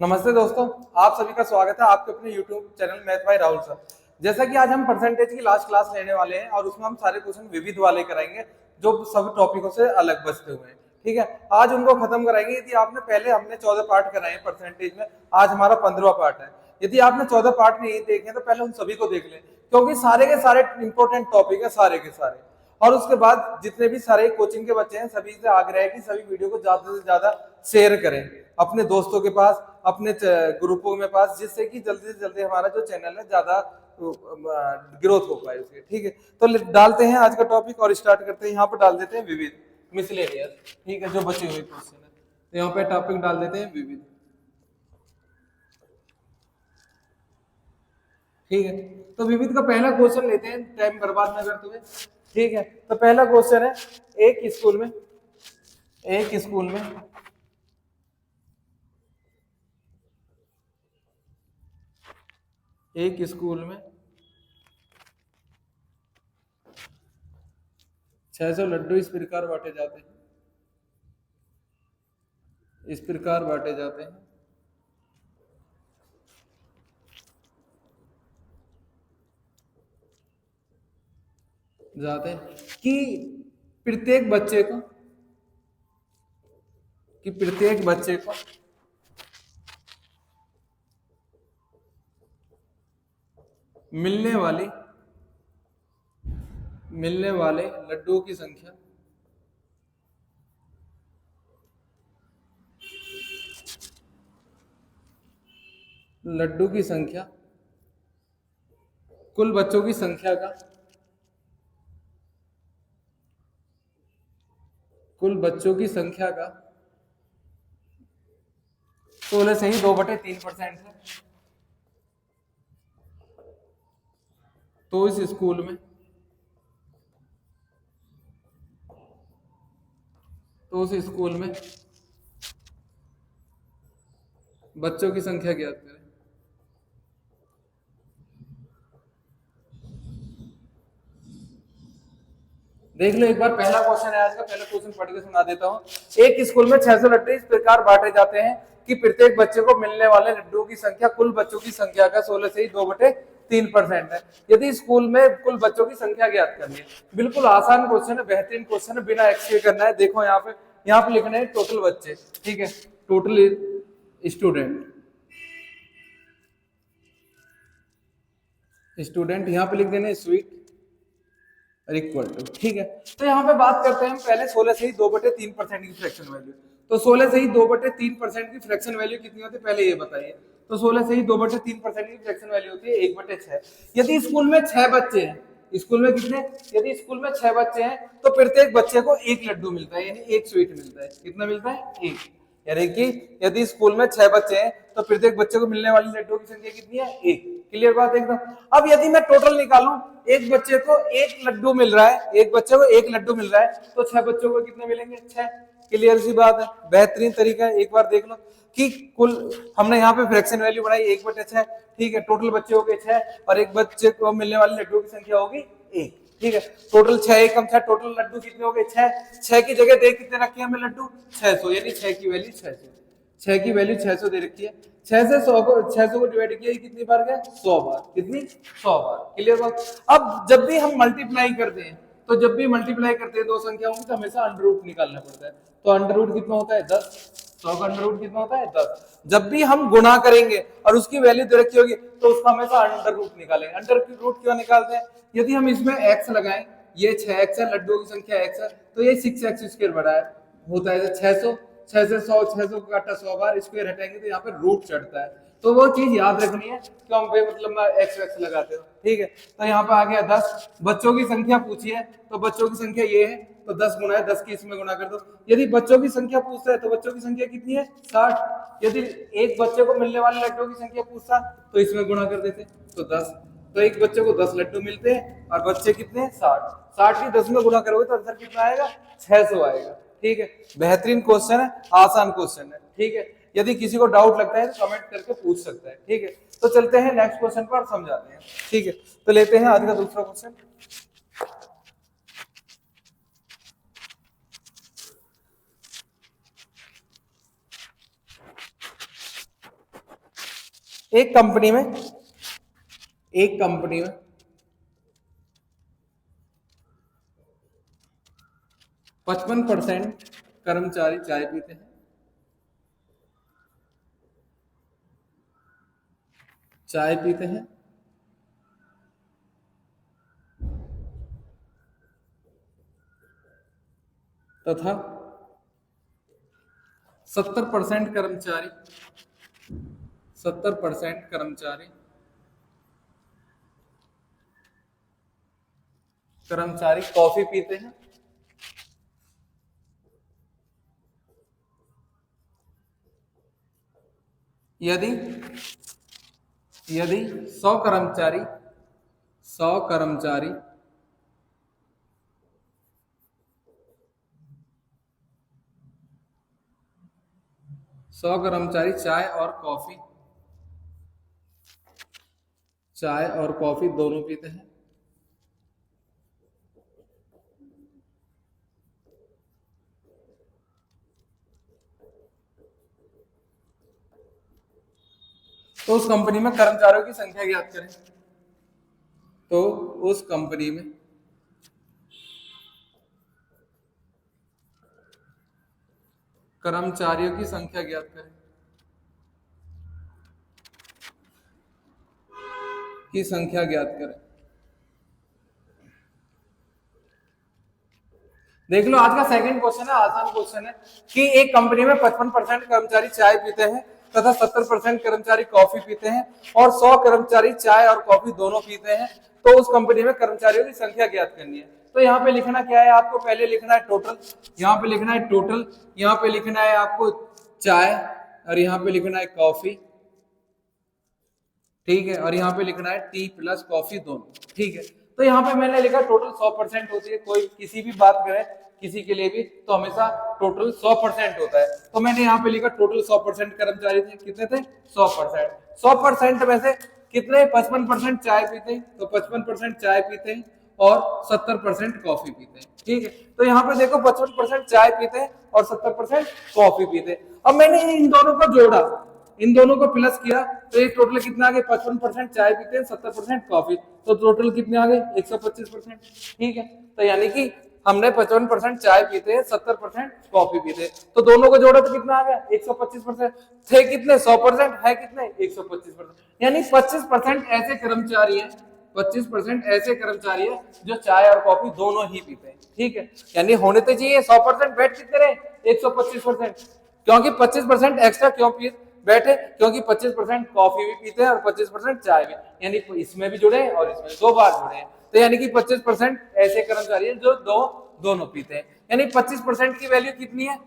नमस्ते दोस्तों, आप सभी का स्वागत है आपके अपने YouTube channel math bye Rahul sir. जैसा कि आज हम परसेंटेज की लास्ट क्लास लेने वाले हैं और उसमें हम सारे क्वेश्चन विविध वाले कराएंगे जो सब टॉपिकों से अलग बचते हुए हैं। ठीक है, आज उनको खत्म कराएंगे। यदि आपने पहले हमने 14 पार्ट कराए हैं परसेंटेज में, आज हमारा 15वां पार्ट है। यदि आपने 14 पार्ट नहीं देखे तो पहले उन सभी को देख लें, क्योंकि सारे के सारे इंपॉर्टेंट टॉपिक है, सारे के सारे। और उसके बाद जितने भी सारे कोचिंग के बच्चे हैं सभी से आग्रह है कि सभी वीडियो को ज्यादा से ज्यादा शेयर करें अपने दोस्तों के पास, अपने ग्रुपों में पास, जिससे कि जल्दी से जल्दी हमारा जो चैनल है ज्यादा ग्रोथ हो पाए उसके। ठीक है, तो डालते हैं आज का टॉपिक और स्टार्ट करते हैं। यहाँ पर डाल देते हैं विविध मिसलेनियस। ठीक है, जो बचे हुए क्वेश्चन है तो यहाँ पे टॉपिक डाल देते हैं विविध। ठीक है, तो विविध का पहला क्वेश्चन लेते हैं टाइम बर्बाद न करते हुए। ठीक है, तो पहला क्वेश्चन है, एक स्कूल में एक स्कूल में 600 लड्डू इस प्रकार बांटे जाते हैं जाते हैं कि प्रत्येक बच्चे को कि प्रत्येक बच्चे को मिलने वाली मिलने वाले लड्डू की संख्या कुल बच्चों की संख्या का कुल बच्चों की संख्या का 16 से ही 2/3% है। तो उस स्कूल में बच्चों की संख्या ज्ञात करें। देख लो एक बार, पहला क्वेश्चन है आज का। पहला क्वेश्चन पढ़ के सुना देता हूँ। एक स्कूल में 600 लड्डू इस प्रकार बांटे जाते हैं कि प्रत्येक बच्चे को मिलने वाले लड्डुओं की संख्या कुल बच्चों की संख्या का 16 से ही 2/3% है। यदि स्कूल में कुल बच्चों की संख्या ज्ञात करनी है। बिल्कुल आसान क्वेश्चन है, बेहतरीन क्वेश्चन है, बिना एक्स के करना है। देखो यहाँ पे लिखने हैं टोटल बच्चे। ठीक है, टोटल स्टूडेंट यहाँ पे लिख देने स्वीट इक्वल टू। ठीक है, तो यहाँ पे बात करते हैं हम पहले 16 से ही 2/3% की फ्रैक्शन वैल्यू। तो 16 से ही 2/3% की फ्रैक्शन वैल्यू कितनी होती है पहले ये बताइए। तो 16 से ही 2/3% की फ्रैक्शन वैल्यू होती है 1/6। यदि स्कूल में 6 बच्चे हैं, स्कूल में कितने, यदि स्कूल में 6 बच्चे हैं तो प्रत्येक बच्चे को एक लड्डू मिलता है, यानी एक स्वीट मिलता है। कितना मिलता है? एक। यानी कि यदि स्कूल में 6 बच्चे हैं तो प्रत्येक बच्चे को मिलने वाली लड्डुओं की संख्या कितनी है? एक। क्लियर बात एकदम। अब यदि मैं टोटल निकालूं, एक बच्चे को एक लड्डू मिल रहा है, एक बच्चे को एक लड्डू मिल रहा है, तो 6 बच्चों को कितने मिलेंगे? 6। क्लियर सी बात है, बेहतरीन तरीका है। एक बार देख लो कि कुल हमने यहाँ पे फ्रैक्शन वैल्यू बनाई 1/6। ठीक है, टोटल बच्चे हो गए 6 और एक बच्चे को मिलने वाली लड्डू की संख्या होगी 1। ठीक है, टोटल 6 एकम 6, टोटल लड्डू कितने हो गए? 6। 6 की जगह देख कितने रखे हैं हमें लड्डू? 600, यानी 6 की वैल्यू 600। 6 की वैल्यू 600 दे रखी है। 6 से 600 को डिवाइड किया कितनी बार गया? 100 बार। कितनी? 100 बार। क्लियर बात। अब जब भी हम मल्टीप्लाई करते हैं तो जब भी मल्टीप्लाई करते हैं दो संख्याओं की तो हमेशा अंडर रूट निकालना पड़ता है। तो अंडर रूट कितना होता है? 10। 100 का अंडर रूट कितना होता है? 10। जब भी हम गुणा करेंगे और उसकी वैल्यू दे रखी होगी तो उसका हमेशा अंडर रूट निकालेंगे। अंडर रूट क्यों निकालते हैं? यदि हम इसमें x लगाएं, ये 6x है, लड्डुओं की संख्या x है, तो ये 6x² बड़ा है होता है 600। 6 से 100, 600 का काटा 100 बार, स्क्वायर हटाएंगे तो यहाँ पे रूट चढ़ता है। तो वो चीज याद रखनी है क्यों हम मतलब एक्स एक्स लगाते हो। ठीक है, तो यहाँ पे आ गया 10। बच्चों की संख्या पूछी है तो बच्चों की संख्या ये है, तो 10 गुना है, 10 की इसमें गुना कर दो। यदि बच्चों की संख्या पूछता है तो बच्चों की संख्या कितनी है? 60। यदि एक बच्चे को मिलने वाले लड्डुओं की संख्या पूछता तो इसमें गुणा कर देते तो 10। तो एक बच्चे को 10 लड्डू मिलते हैं और बच्चे कितने? 60। 60 की 10 में गुणा करोगे तो आंसर कितना आएगा? 600 आएगा। ठीक है, बेहतरीन क्वेश्चन है, आसान क्वेश्चन है। ठीक है, यदि किसी को डाउट लगता है तो कमेंट करके पूछ सकता है। ठीक है, तो चलते हैं नेक्स्ट क्वेश्चन पर, समझाते हैं। ठीक है, तो लेते हैं आज का दूसरा क्वेश्चन। एक कंपनी में 55% कर्मचारी चाय पीते हैं, तथा 70% कर्मचारी कॉफी पीते हैं। यदि 100 कर्मचारी 100 कर्मचारी चाय और कॉफी दोनों पीते हैं, तो उस कंपनी में कर्मचारियों की संख्या ज्ञात करें। तो उस कंपनी में कर्मचारियों की संख्या ज्ञात करें, देख लो आज का सेकंड क्वेश्चन है, आसान क्वेश्चन है कि एक कंपनी में 55% कर्मचारी चाय पीते हैं तथा 70% कर्मचारी कॉफी पीते हैं और 100 कर्मचारी चाय और कॉफी दोनों पीते हैं, तो उस कंपनी में कर्मचारियों की संख्या ज्ञात करनी है। तो यहाँ पे लिखना क्या है, आपको पहले लिखना है टोटल, यहाँ पे लिखना है टोटल, यहाँ पे लिखना है आपको चाय और यहाँ पे लिखना है कॉफी, ठीक है, और यहाँ पे लिखना है टी प्लस कॉफी दोनों, ठीक है। तो यहाँ पे मैंने लिखा टोटल 100% होती है, कोई किसी भी बात करे किसी के लिए भी तो हमेशा टोटल 100% होता है। तो मैंने यहाँ पे लिखा टोटल 100% कर्मचारी थे, कितने थे 100%। 100% में से कितने 55% चाय पीते हैं, तो 55% चाय पीते हैं और 70% कॉफी पीते हैं, ठीक है। तो यहाँ पे देखो 55% चाय पीते हैं और 70% कॉफी पीते हैं। अब मैंने इन दोनों को जोड़ा, इन दोनों को प्लस किया तो ये टोटल कितना आ गया, 55% चाय पीते हैं 70% कॉफी, तो टोटल कितने आ गए 125%, ठीक है। तो यानी कि हमने 55% चाय पीते हैं 70% कॉफी पीते हैं, तो दोनों को जोड़ा तो कितना आ गया 125%, थे कितने 100% है कितने 125%, यानी 25% ऐसे कर्मचारी हैं 25% ऐसे कर्मचारी है जो चाय और कॉफी दोनों ही पीते हैं, ठीक है। यानी होने तो चाहिए 100% बैठ कितने रहे 125%, क्योंकि 25% एक्स्ट्रा क्यों बैठे, क्योंकि 25% कॉफी भी पीते हैं और 25% चाय भी, यानी इसमें भी जुड़े और इसमें 2 बार जुड़े हैं, तो यानी कि 25% ऐसे कर्मचारी हैं जो दोनों पीते हैं, यानी 25% की वैल्यू कितनी है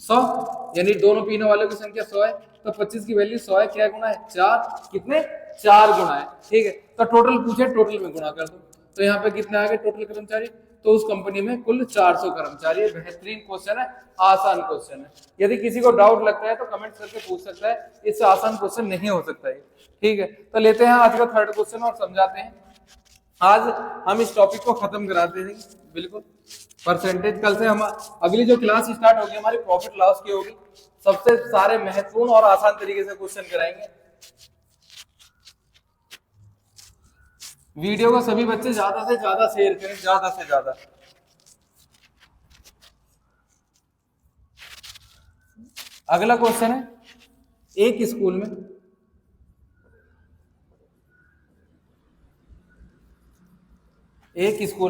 100, यानी दोनों पीने वालों की संख्या 100 है, तो 25 की वैल्यू 100 है, क्या गुना है 4, कितने 4 गुना है, ठीक है। तो टोटल पूछे टोटल में गुना कर दो, तो यहाँ पे कितने आ गए टोटल कर्मचारी, तो उस कंपनी में कुल 400 कर्मचारी है। बेहतरीन क्वेश्चन है, आसान क्वेश्चन है, यदि किसी को डाउट लगता है तो कमेंट करके पूछ सकता है, इससे आसान क्वेश्चन नहीं हो सकता है, ठीक है। तो लेते हैं आज का थर्ड क्वेश्चन और समझाते हैं। आज हम इस टॉपिक को खत्म कराते हैं बिल्कुल परसेंटेज, कल से हम अगली जो क्लास स्टार्ट होगी हमारी प्रॉफिट लॉस की होगी, सबसे सारे महत्वपूर्ण और आसान तरीके से क्वेश्चन कराएंगे। वीडियो को सभी बच्चे ज्यादा से ज्यादा शेयर करें, ज्यादा से ज्यादा। अगला क्वेश्चन है, एक स्कूल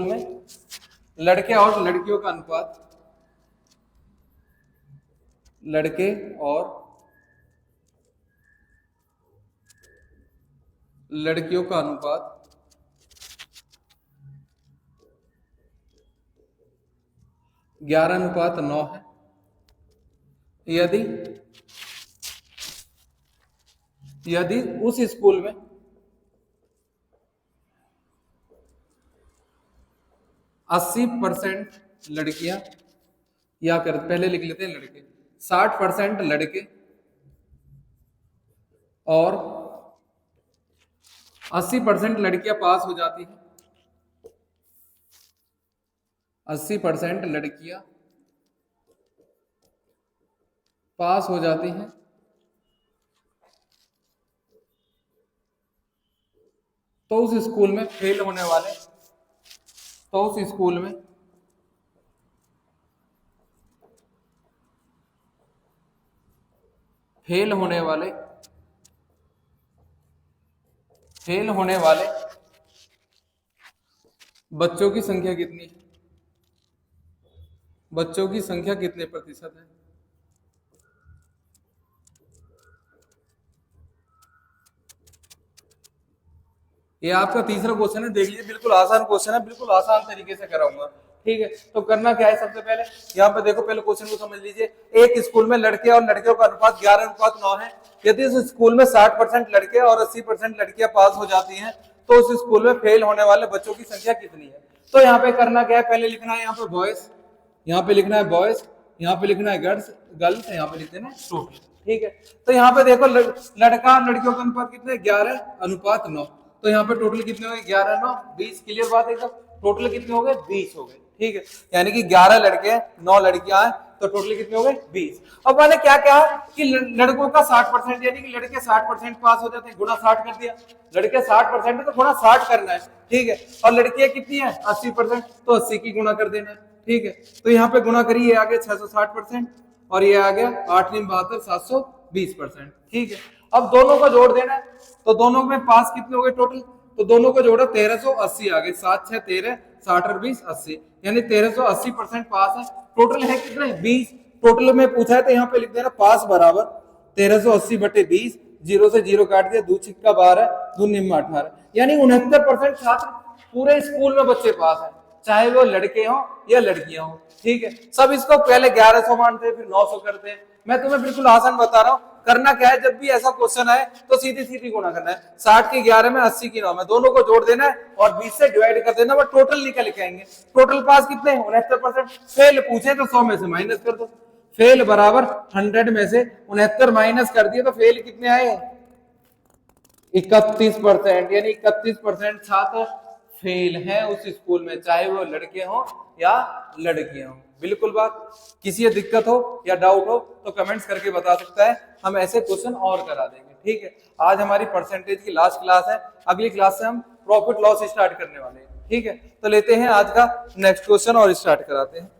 में लड़के और लड़कियों का अनुपात, लड़के और लड़कियों का अनुपात 11:9 है। यदि उस स्कूल में 80% लड़कियां, या कर पहले लिख लेते हैं लड़के, 60% लड़के और 80% लड़कियां पास हो जाती हैं, 80% लड़कियां पास हो जाती हैं तो उस स्कूल में फेल होने वाले, तो उस स्कूल में फेल होने वाले, फेल होने वाले बच्चों की संख्या कितनी है? बच्चों की संख्या कितने प्रतिशत है? ये आपका तीसरा क्वेश्चन है, देख लीजिए, बिल्कुल आसान क्वेश्चन है, बिल्कुल आसान तरीके से कराऊंगा। ठीक है, तो करना क्या है, सबसे पहले यहाँ पे देखो, पहले क्वेश्चन को समझ लीजिए। एक स्कूल में लड़के और लड़कियों का अनुपात 11:9 है। यदि उस स्कूल में 60% लड़के और 80% लड़कियां पास हो जाती हैं, तो उस स्कूल में फेल होने वाले बच्चों की संख्या कितनी है? तो यहाँ पे करना क्या है, पहले लिखना है यहाँ पे बॉयज, यहाँ पे लिखना है बॉयज, यहाँ पे लिखना है गर्ल्स, गर्ल्स यहाँ पे लिख देना स्टूडेंट। ठीक है, तो यहाँ पे देखो लड़का और लड़कियों का अनुपात कितने, 11:9। तो यहाँ पे टोटल कितने हो गए, 11 9 20। क्लियर बात है एकदम, टोटल कितने हो गए, 20 हो गए। ठीक है, यानी कि 11 लड़के 9 लड़कियां हैं, तो टोटल कितने हो गए, 20। अब मैंने क्या कहा कि लड़कों का 60%, यानी कि लड़के 60% पास हो जाते हैं, गुना 60 कर दिया। लड़के 60% है तो गुना 60 करना है। ठीक है, और लड़कियां कितनी है, 80%, तो 80 की गुना कर देना है। ठीक है, तो यहाँ पे गुना करिए, आ गया 660% और ये आ गया 8 9 72 720%। ठीक है, अब दोनों को जोड़ देना है, तो दोनों में पास कितने हो गए टोटल, तो दोनों को जोड़ा 1380 आ गए, 7 6 13 60 और 20 80, यानी 1380% पास है। टोटल है कितने, 20। टोटल में पूछा है तो यहाँ पे लिख देना पास बराबर 1380/20, जीरो से जीरो काट दिया, 2 छिक्का 12, 2 निम्न 18, यानी 69% छात्र पूरे स्कूल में बच्चे पास है, चाहे वो लड़के हो या लड़कियां हो। ठीक है, सब इसको पहले 1100 मानते हैं, फिर 900 करते हैं। मैं तुम्हें बिल्कुल आसान बता रहा हूँ। करना क्या है, जब भी ऐसा क्वेश्चन आए तो सीधी सीधी गुणा करना है, 60 की 11 में, 80 की 9 में, दोनों को जोड़ देना है और 20 से डिवाइड कर देना, बट टोटल निकल के आएंगे। टोटल पास कितने, 69%। फेल पूछे तो 100 में से माइनस कर दो, फेल बराबर 100 में से 69 माइनस कर दिए, तो फेल कितने आए, 31%, यानी 31% छात्र फेल है उस स्कूल में, चाहे वो लड़के हो या लड़कियां हो। बिल्कुल बात, किसी ये दिक्कत हो या डाउट हो तो कमेंट्स करके बता सकता है, हम ऐसे क्वेश्चन और करा देंगे। ठीक है, आज हमारी परसेंटेज की लास्ट क्लास है, अगली क्लास से हम प्रॉफिट लॉस स्टार्ट करने वाले हैं। ठीक है, तो लेते हैं आज का नेक्स्ट क्वेश्चन और स्टार्ट कराते हैं।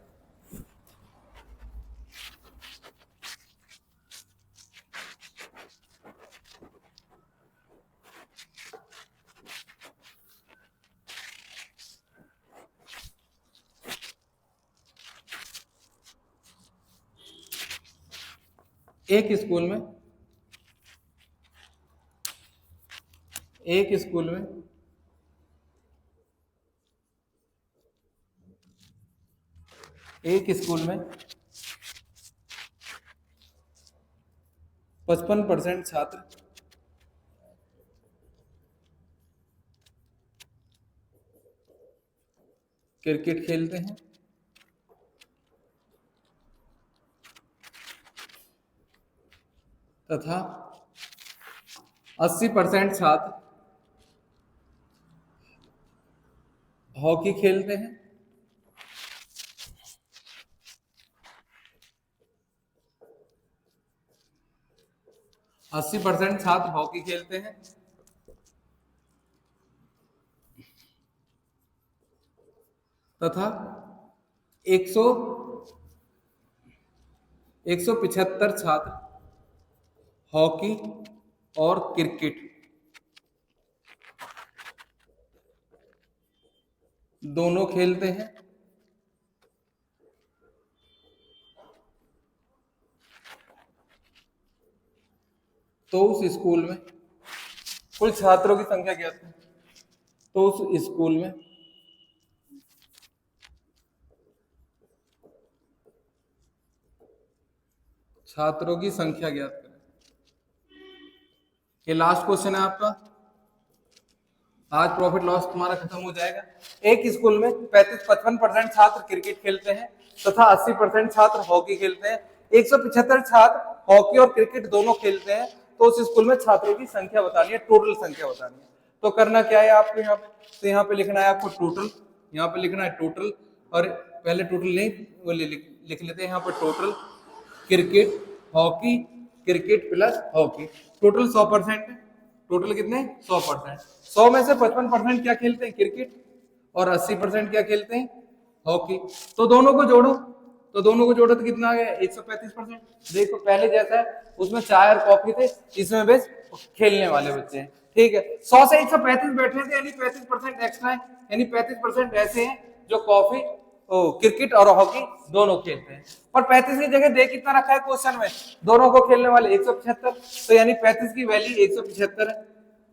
एक स्कूल में एक स्कूल में एक स्कूल में 55% छात्र क्रिकेट खेलते हैं तथा 80% छात्र हॉकी खेलते हैं। 80% छात्र हॉकी खेलते हैं तथा 175 छात्र हॉकी और क्रिकेट दोनों खेलते हैं। तो उस स्कूल में कुल छात्रों की संख्या क्या थी, तो उस स्कूल में छात्रों की संख्या ज्ञात करें। ये लास्ट क्वेश्चन है आपका, आज प्रॉफिट लॉस तुम्हारा खत्म हो जाएगा। एक स्कूल में 55% छात्र क्रिकेट खेलते हैं तथा 80% छात्र हॉकी खेलते हैं। 175 छात्र हॉकी और क्रिकेट दोनों खेलते हैं, तो उस स्कूल में छात्रों की संख्या बतानी है, टोटल संख्या बतानी है। तो करना क्या है आपको, यहाँ पे तो यहाँ पे लिखना है आपको टोटल, यहाँ पे लिखना है टोटल, और पहले टोटल नहीं वो लिख लेते हैं यहाँ पर total cricket hockey, cricket plus hockey, total 100%, total कितने 100%। 100 में से 55% क्या खेलते हैं, क्रिकेट, और 80% क्या खेलते हैं, हॉकी। तो दोनों को जोड़ो, तो कितना आ गया, 135%। देखो पहले जैसा है, उसमें चाय और कॉफी थे, इसमें बस खेलने वाले बच्चे हैं। ठीक है, 100 से 135 बैठे थे, यानी 35% एक्स्ट्रा है, यानी 35% ऐसे हैं जो कॉफी, क्रिकेट और हॉकी दोनों खेलते हैं। पर 35 की जगह देख कितना रखा है क्वेश्चन में, दोनों को खेलने वाले 175, तो यानी 35 की वैल्यू 175 है।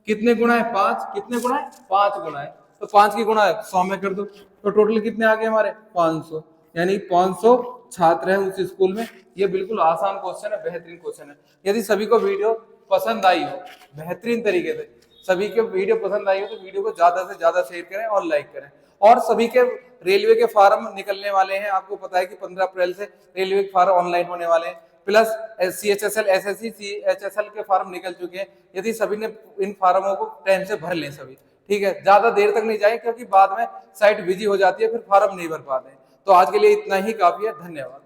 कितने गुना है, 5, कितने गुना है, 5 गुना है, तो 5 की गुना 100 में कर दो, तो टोटल कितने आ गए हमारे, 500, यानी 500 छात्र हैं उस स्कूल में। ये बिल्कुल आसान क्वेश्चन है, बेहतरीन क्वेश्चन है। यदि सभी को वीडियो पसंद आई हो, बेहतरीन तरीके से सभी के वीडियो पसंद आई हो, तो वीडियो को ज्यादा से ज्यादा शेयर करें और लाइक करें। और सभी के रेलवे के फॉर्म निकलने वाले हैं, आपको पता है कि 15 अप्रैल से रेलवे के फॉर्म ऑनलाइन होने वाले हैं, प्लस CHSL SSC CHSL के फॉर्म निकल चुके हैं। यदि सभी ने इन फॉर्मों को टाइम से भर लें सभी, ठीक है, ज्यादा देर तक नहीं जाए, क्योंकि बाद में साइट बिजी हो जाती है, फिर फॉर्म नहीं भर पाते हैं। तो आज के लिए इतना ही काफी है, धन्यवाद।